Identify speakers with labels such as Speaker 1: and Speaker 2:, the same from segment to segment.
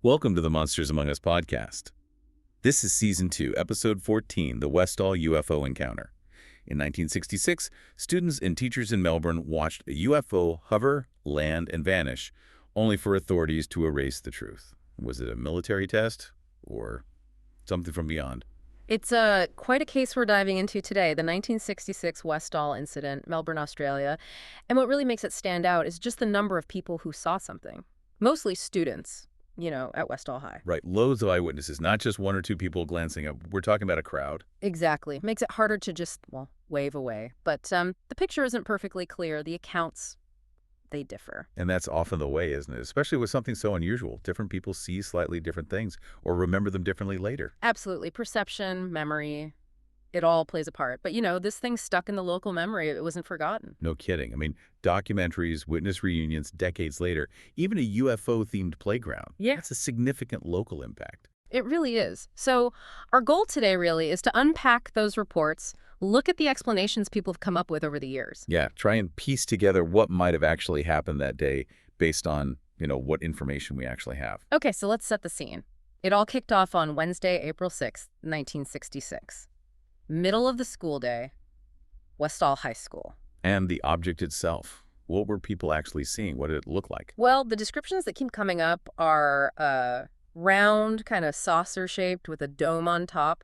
Speaker 1: Welcome to the Monsters Among Us podcast. This is Season 2, Episode 14, the Westall UFO Encounter. In 1966, students and teachers in Melbourne watched a UFO hover, land, and vanish, only for authorities to erase the truth. Was it a military test or something from beyond?
Speaker 2: It's quite a case we're diving into today, the 1966 Westall incident, Melbourne, Australia. And what really makes it stand out is just the number of people who saw something. Mostly students, at Westall High.
Speaker 1: Right, loads of eyewitnesses, not just one or two people glancing up. We're talking about a crowd.
Speaker 2: Exactly. Makes it harder to just, wave away. But the picture isn't perfectly clear. The accounts, they differ.
Speaker 1: And that's often the way, isn't it? Especially with something so unusual. Different people see slightly different things or remember them differently later.
Speaker 2: Absolutely. Perception, memory, it all plays a part. But, this thing stuck in the local memory. It wasn't forgotten.
Speaker 1: No kidding. I mean, documentaries, witness reunions decades later, even a UFO-themed playground.
Speaker 2: Yeah.
Speaker 1: That's a significant local impact.
Speaker 2: It really is. So our goal today really is to unpack those reports, look at the explanations people have come up with over the years.
Speaker 1: Yeah, try and piece together what might have actually happened that day based on, what information we actually have.
Speaker 2: Okay, so let's set the scene. It all kicked off on Wednesday, April 6th, 1966. Middle of the school day, Westall High School.
Speaker 1: And the object itself. What were people actually seeing? What did it look like?
Speaker 2: Well, the descriptions that keep coming up are round, kind of saucer-shaped with a dome on top,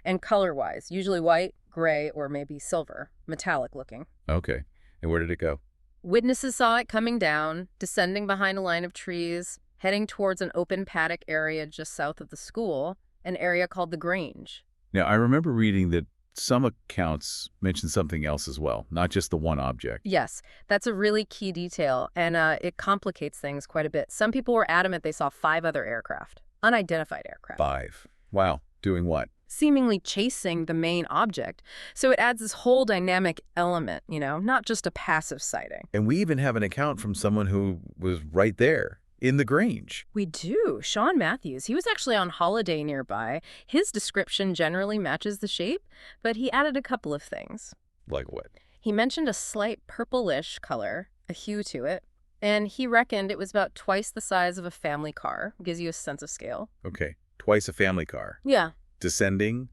Speaker 2: and color-wise, usually white, gray, or maybe silver, metallic-looking.
Speaker 1: Okay. And where did it go?
Speaker 2: Witnesses saw it coming down, descending behind a line of trees, heading towards an open paddock area just south of the school, an area called the Grange.
Speaker 1: Now, I remember reading that some accounts mention something else as well, not just the one object.
Speaker 2: Yes, that's a really key detail, and it complicates things quite a bit. Some people were adamant they saw 5 other aircraft, unidentified aircraft.
Speaker 1: 5. Wow. Doing what?
Speaker 2: Seemingly chasing the main object. So it adds this whole dynamic element, not just a passive sighting.
Speaker 1: And we even have an account from someone who was right there in the Grange.
Speaker 2: We do. Sean Matthews. He was actually on holiday nearby. His description generally matches the shape, but he added a couple of things.
Speaker 1: Like what?
Speaker 2: He mentioned a slight purplish color, a hue to it, and he reckoned it was about twice the size of a family car. Gives you a sense of scale.
Speaker 1: Okay. Twice a family car.
Speaker 2: Yeah.
Speaker 1: Descending,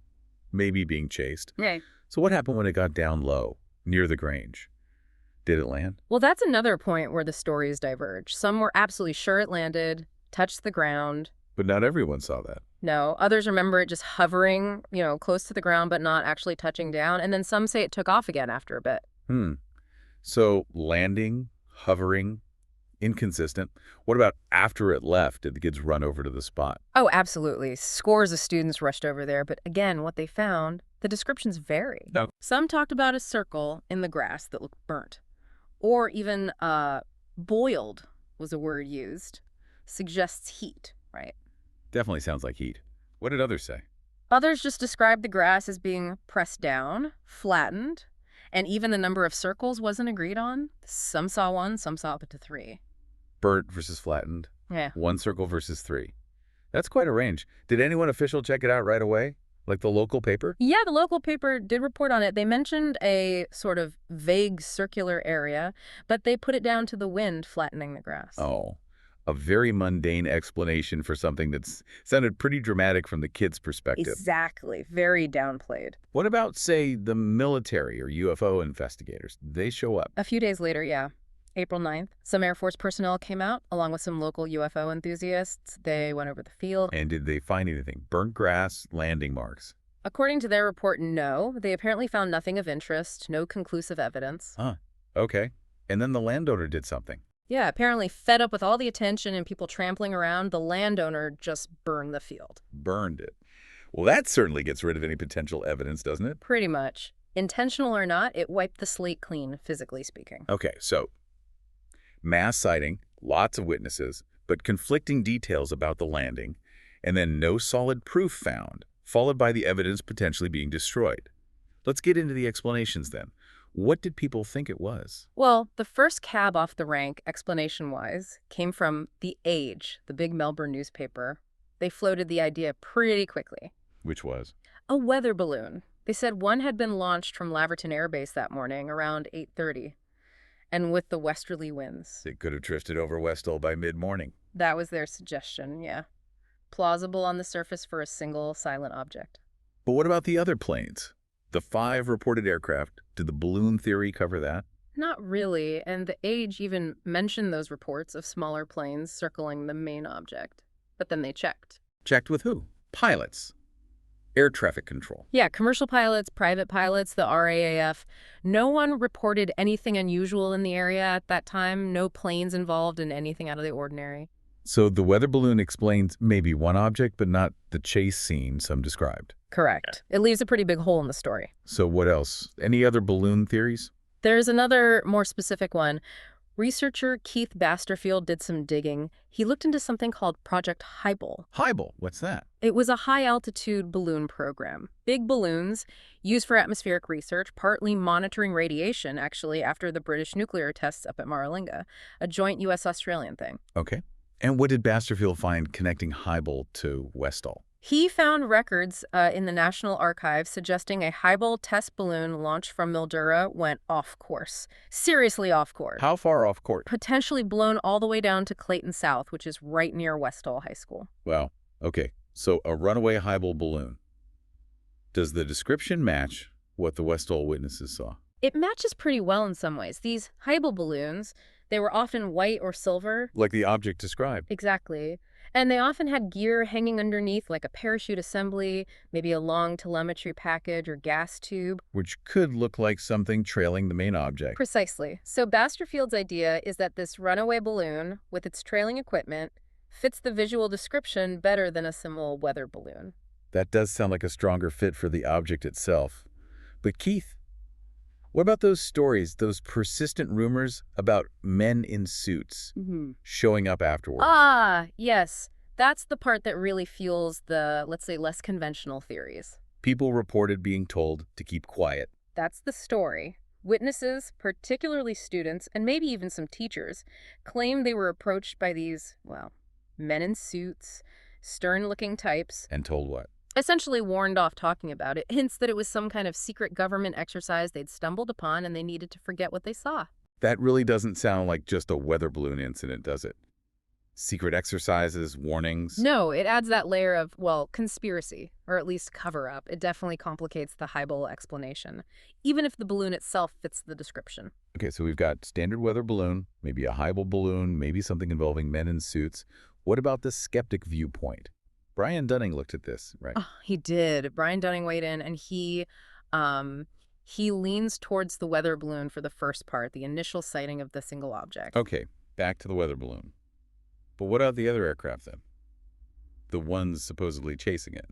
Speaker 1: maybe being chased.
Speaker 2: Right.
Speaker 1: So what happened when it got down low, near the Grange? Did it land?
Speaker 2: Well, that's another point where the stories diverge. Some were absolutely sure it landed, touched the ground.
Speaker 1: But not everyone saw that.
Speaker 2: No, others remember it just hovering, close to the ground, but not actually touching down. And then some say it took off again after a bit.
Speaker 1: So landing, hovering, inconsistent. What about after it left? Did the kids run over to the spot?
Speaker 2: Oh, absolutely. Scores of students rushed over there. But again, what they found, the descriptions vary.
Speaker 1: No.
Speaker 2: Some talked about a circle in the grass that looked burnt. Or even boiled was a word used. Suggests heat, right?
Speaker 1: Definitely sounds like heat. What did others say?
Speaker 2: Others just described the grass as being pressed down, flattened, and even the number of circles wasn't agreed on. Some saw 1, some saw up to 3.
Speaker 1: Burnt versus flattened.
Speaker 2: Yeah.
Speaker 1: 1 circle versus 3. That's quite a range. Did anyone official check it out right away? Like the local paper?
Speaker 2: Yeah, the local paper did report on it. They mentioned a sort of vague circular area, but they put it down to the wind flattening the grass.
Speaker 1: Oh, a very mundane explanation for something that's sounded pretty dramatic from the kids' perspective.
Speaker 2: Exactly. Very downplayed.
Speaker 1: What about, say, the military or UFO investigators? They show up.
Speaker 2: A few days later, yeah. April 9th, some Air Force personnel came out, along with some local UFO enthusiasts. They went over the field.
Speaker 1: And did they find anything? Burnt grass, landing marks?
Speaker 2: According to their report, no. They apparently found nothing of interest, no conclusive evidence.
Speaker 1: Huh. Okay. And then the landowner did something.
Speaker 2: Yeah, apparently fed up with all the attention and people trampling around, the landowner just burned the field.
Speaker 1: Burned it. Well, that certainly gets rid of any potential evidence, doesn't it?
Speaker 2: Pretty much. Intentional or not, it wiped the slate clean, physically speaking.
Speaker 1: Okay, so mass sighting, lots of witnesses, but conflicting details about the landing, and then no solid proof found, followed by the evidence potentially being destroyed. Let's get into the explanations then. What did people think it was?
Speaker 2: Well, the first cab off the rank, explanation-wise, came from The Age, the big Melbourne newspaper. They floated the idea pretty quickly.
Speaker 1: Which was?
Speaker 2: A weather balloon. They said one had been launched from Laverton Air Base that morning around 8:30. And with the westerly winds.
Speaker 1: It could have drifted over Westall by mid-morning.
Speaker 2: That was their suggestion, yeah. plausible on the surface for a single silent object.
Speaker 1: But what about the other planes? The 5 reported aircraft, did the balloon theory cover that?
Speaker 2: Not really, and the Age even mentioned those reports of smaller planes circling the main object. But then they checked.
Speaker 1: Checked with who? Pilots. Air traffic control.
Speaker 2: Yeah, commercial pilots, private pilots, the RAAF. No one reported anything unusual in the area at that time. No planes involved in anything out of the ordinary.
Speaker 1: So the weather balloon explains maybe one object, but not the chase scene some described.
Speaker 2: Correct. It leaves a pretty big hole in the story.
Speaker 1: So what else? Any other balloon theories?
Speaker 2: There's another more specific one. Researcher Keith Basterfield did some digging. He looked into something called Project Hybel.
Speaker 1: Hybel, what's that?
Speaker 2: It was a high-altitude balloon program. Big balloons used for atmospheric research, partly monitoring radiation, actually, after the British nuclear tests up at Mar-a-Lago, a joint U.S.-Australian thing.
Speaker 1: Okay. And what did Basterfield find connecting Hybel to Westall?
Speaker 2: He found records in the National Archives suggesting a Hybel test balloon launched from Mildura went off course. Seriously off course.
Speaker 1: How far off course?
Speaker 2: Potentially blown all the way down to Clayton South, which is right near Westall High School.
Speaker 1: Wow. Okay. So a runaway Hybel balloon. Does the description match what the Westall witnesses saw?
Speaker 2: It matches pretty well in some ways. These Hybel balloons, they were often white or silver.
Speaker 1: Like the object described.
Speaker 2: Exactly. And they often had gear hanging underneath, like a parachute assembly, maybe a long telemetry package or gas tube.
Speaker 1: Which could look like something trailing the main object.
Speaker 2: Precisely. So Basterfield's idea is that this runaway balloon, with its trailing equipment, fits the visual description better than a simple weather balloon.
Speaker 1: That does sound like a stronger fit for the object itself. But Keith, what about those stories, those persistent rumors about men in suits showing up afterwards?
Speaker 2: Ah, yes. That's the part that really fuels the, let's say, less conventional theories.
Speaker 1: People reported being told to keep quiet.
Speaker 2: That's the story. Witnesses, particularly students, and maybe even some teachers, claim they were approached by these, well, men in suits, stern-looking types.
Speaker 1: And told what?
Speaker 2: Essentially warned off talking about it, hints that it was some kind of secret government exercise they'd stumbled upon and they needed to forget what they saw.
Speaker 1: That really doesn't sound like just a weather balloon incident, does it? Secret exercises, warnings?
Speaker 2: No, it adds that layer of, well, conspiracy, or at least cover-up. It definitely complicates the Hybel explanation, even if the balloon itself fits the description.
Speaker 1: Okay, so we've got standard weather balloon, maybe a Hybel balloon, maybe something involving men in suits. What about the skeptic viewpoint? Brian Dunning looked at this, right?
Speaker 2: Oh, he did. Brian Dunning weighed in, and he leans towards the weather balloon for the first part, the initial sighting of the single object.
Speaker 1: Okay, back to the weather balloon. But what about the other aircraft then? The ones supposedly chasing it?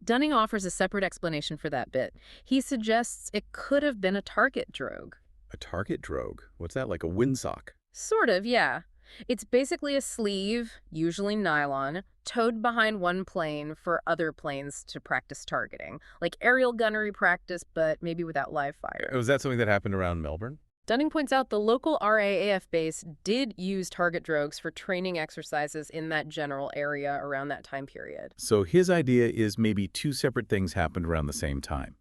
Speaker 2: Dunning offers a separate explanation for that bit. He suggests it could have been a target drogue.
Speaker 1: A target drogue? What's that, like a windsock?
Speaker 2: Sort of, yeah. It's basically a sleeve, usually nylon, towed behind one plane for other planes to practice targeting. Like aerial gunnery practice, but maybe without live fire.
Speaker 1: Was that something that happened around Melbourne?
Speaker 2: Dunning points out the local RAAF base did use target drogues for training exercises in that general area around that time period.
Speaker 1: So his idea is maybe 2 separate things happened around the same time.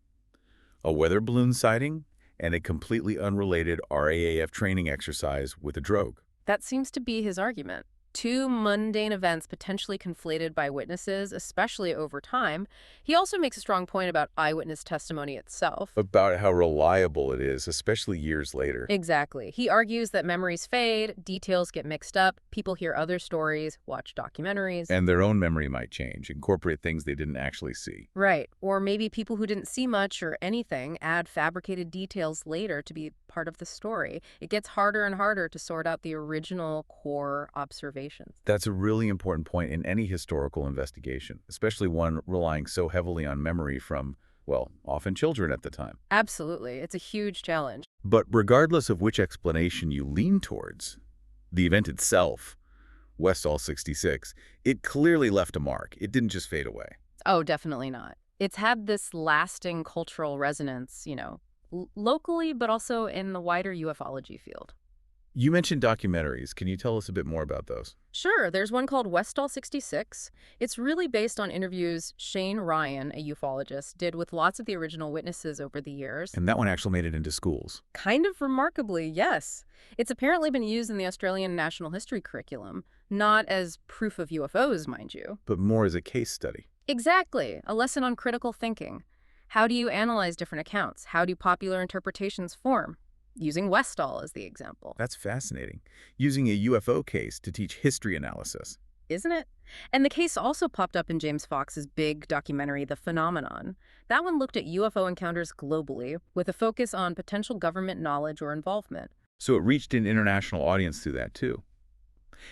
Speaker 1: A weather balloon sighting and a completely unrelated RAAF training exercise with a drogue.
Speaker 2: That seems to be his argument. 2 mundane events potentially conflated by witnesses, especially over time. He also makes a strong point about eyewitness testimony itself.
Speaker 1: About how reliable it is, especially years later.
Speaker 2: Exactly. He argues that memories fade, details get mixed up, people hear other stories, watch documentaries.
Speaker 1: And their own memory might change, incorporate things they didn't actually see.
Speaker 2: Right. Or maybe people who didn't see much or anything add fabricated details later to be part of the story. It gets harder and harder to sort out the original core observations.
Speaker 1: That's a really important point in any historical investigation, especially one relying so heavily on memory from, well, often children at the time.
Speaker 2: Absolutely. It's a huge challenge.
Speaker 1: But regardless of which explanation you lean towards, the event itself, Westall 66, it clearly left a mark. It didn't just fade away.
Speaker 2: Oh, definitely not. It's had this lasting cultural resonance, locally, but also in the wider ufology field.
Speaker 1: You mentioned documentaries. Can you tell us a bit more about those?
Speaker 2: Sure. There's one called Westall 66. It's really based on interviews Shane Ryan, a ufologist, did with lots of the original witnesses over the years.
Speaker 1: And that one actually made it into schools.
Speaker 2: Kind of remarkably, yes. It's apparently been used in the Australian National History curriculum. Not as proof of UFOs, mind you.
Speaker 1: But more as a case study.
Speaker 2: Exactly. A lesson on critical thinking. How do you analyze different accounts? How do popular interpretations form? Using Westall as the example.
Speaker 1: That's fascinating. Using a UFO case to teach history analysis.
Speaker 2: Isn't it? And the case also popped up in James Fox's big documentary, The Phenomenon. That one looked at UFO encounters globally, with a focus on potential government knowledge or involvement.
Speaker 1: So it reached an international audience through that, too.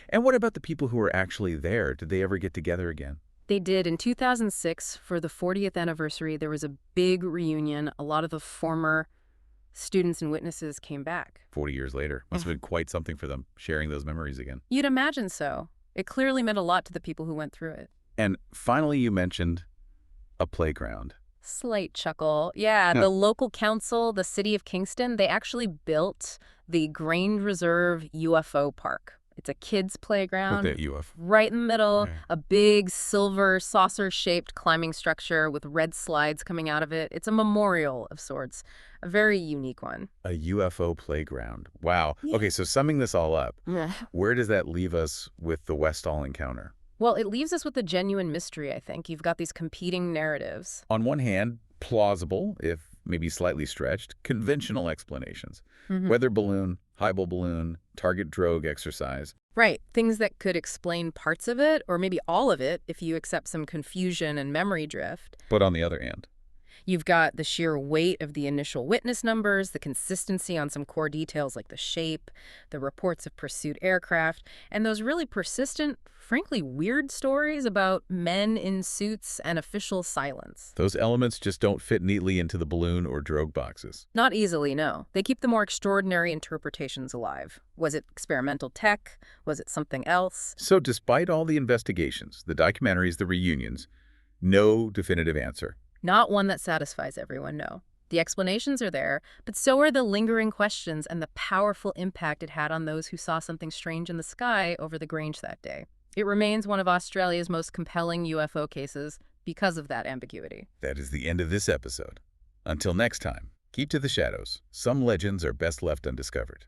Speaker 1: And what about the people who were actually there? Did they ever get together again?
Speaker 2: They did. In 2006, for the 40th anniversary, there was a big reunion. A lot of the former students and witnesses came back.
Speaker 1: 40 years later. Must have been quite something for them, sharing those memories again.
Speaker 2: You'd imagine so. It clearly meant a lot to the people who went through it.
Speaker 1: And finally, you mentioned a playground.
Speaker 2: Slight chuckle. Yeah, the local council, the city of Kingston, they actually built the Grange Reserve UFO Park. It's a kids' playground.
Speaker 1: With the UFO.
Speaker 2: Right in the middle,
Speaker 1: Yeah.
Speaker 2: a big silver saucer-shaped climbing structure with red slides coming out of it. It's a memorial of sorts, a very unique one.
Speaker 1: A UFO playground. Wow.
Speaker 2: Yeah.
Speaker 1: Okay, so summing this all up,
Speaker 2: Yeah.
Speaker 1: where does that leave us with the Westall encounter?
Speaker 2: Well, it leaves us with a genuine mystery, I think. You've got these competing narratives.
Speaker 1: On one hand, plausible, if maybe slightly stretched, conventional explanations. Weather balloon, Hubble balloon, target drogue exercise.
Speaker 2: Right, things that could explain parts of it, or maybe all of it, if you accept some confusion and memory drift.
Speaker 1: But on the other hand,
Speaker 2: You've got the sheer weight of the initial witness numbers, the consistency on some core details like the shape, the reports of pursued aircraft, and those really persistent, frankly weird stories about men in suits and official silence.
Speaker 1: those elements just don't fit neatly into the balloon or drogue boxes.
Speaker 2: Not easily, no. They keep the more extraordinary interpretations alive. Was it experimental tech? Was it something else?
Speaker 1: So despite all the investigations, the documentaries, the reunions, no definitive answer.
Speaker 2: Not one that satisfies everyone, no. The explanations are there, but so are the lingering questions and the powerful impact it had on those who saw something strange in the sky over the Grange that day. It remains one of Australia's most compelling UFO cases because of that ambiguity.
Speaker 1: That is the end of this episode. Until next time, keep to the shadows. Some legends are best left undiscovered.